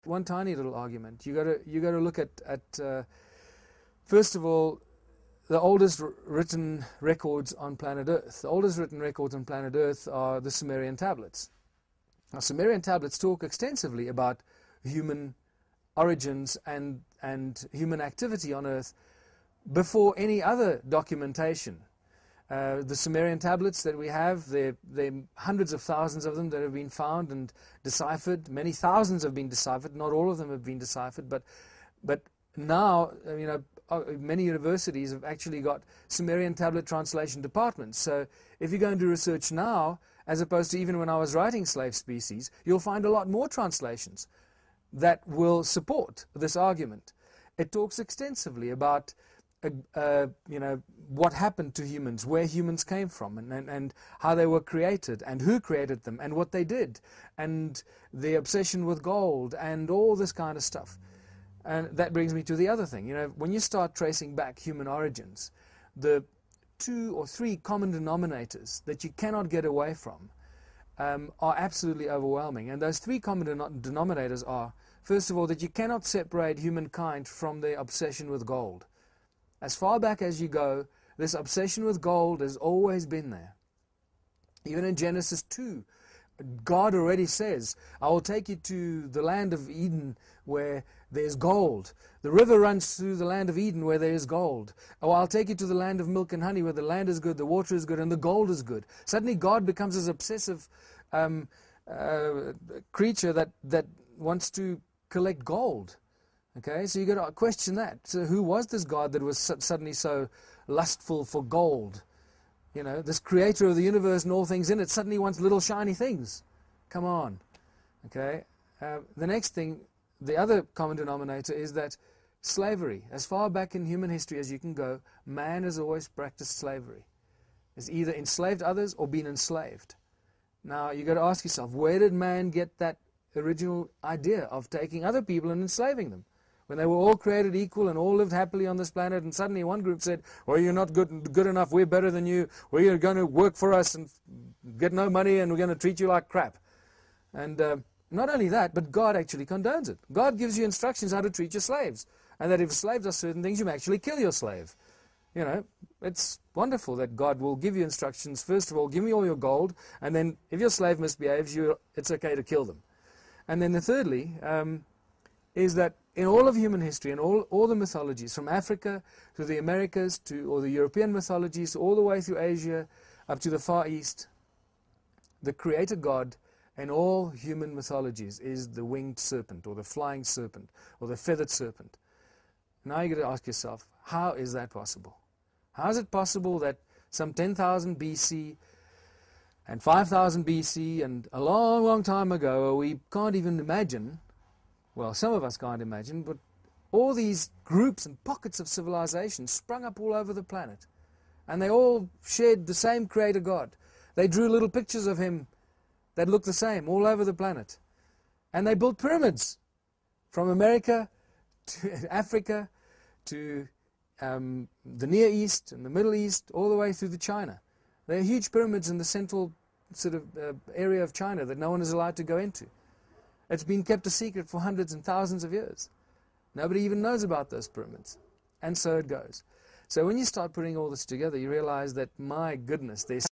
one tiny little argument. You got to look at first of all, the oldest written records on planet Earth. The oldest written records on planet Earth are the Sumerian tablets. Now, Sumerian tablets talk extensively about human origins and human activity on Earth before any other documentation. The Sumerian tablets that we have, there are hundreds of thousands of them that have been found and deciphered. Many thousands have been deciphered. Not all of them have been deciphered, but now, you know, many universities have actually got Sumerian tablet translation departments. So if you go and do research now, as opposed to even when I was writing Slave Species, you'll find a lot more translations that will support this argument. It talks extensively about you know, what happened to humans, where humans came from, and how they were created, and who created them, and what they did, and the obsession with gold, and all this kind of stuff. And that brings me to the other thing. You know, when you start tracing back human origins, the 2 or 3 common denominators that you cannot get away from are absolutely overwhelming. And those 3 common denominators are, first of all, that you cannot separate humankind from their obsession with gold. As far back as you go, this obsession with gold has always been there. Even in Genesis 2, God already says, I will take you to the land of Eden where there's gold. The river runs through the land of Eden where there is gold. Oh, I'll take you to the land of milk and honey where the land is good, the water is good, and the gold is good. Suddenly God becomes this obsessive creature that wants to collect gold. Okay, so you've got to question that. So who was this God that was suddenly so lustful for gold? You know, this creator of the universe and all things in it suddenly wants little shiny things. Come on. Okay, the next thing, the other common denominator is that slavery, as far back in human history as you can go, man has always practiced slavery. It's either enslaved others or been enslaved. Now, you've got to ask yourself, where did man get that original idea of taking other people and enslaving them? When they were all created equal and all lived happily on this planet, and suddenly one group said, well, you're not good enough, we're better than you, we're going to work for us and get no money, and we're going to treat you like crap. And not only that, but God actually condones it. God gives you instructions how to treat your slaves, and that if a slave does certain things, you may actually kill your slave. You know, it's wonderful that God will give you instructions. First of all, give me all your gold, and then if your slave misbehaves, it's okay to kill them. And then thirdly, is that in all of human history and all the mythologies, from Africa to the Americas, or the European mythologies, all the way through Asia, up to the Far East, the Creator God in all human mythologies is the winged serpent, or the flying serpent, or the feathered serpent. Now you've got to ask yourself, how is that possible? How is it possible that some 10,000 BC and 5,000 BC and a long, long time ago, we can't even imagine, well, some of us can't imagine, but all these groups and pockets of civilization sprung up all over the planet. And they all shared the same Creator God. They drew little pictures of Him that looked the same all over the planet. And they built pyramids from America to Africa to the Near East and the Middle East, all the way through to China. There are huge pyramids in the central sort of area of China that no one is allowed to go into. It's been kept a secret for hundreds and thousands of years. Nobody even knows about those pyramids. And so it goes. So when you start putting all this together, you realize that, my goodness, there's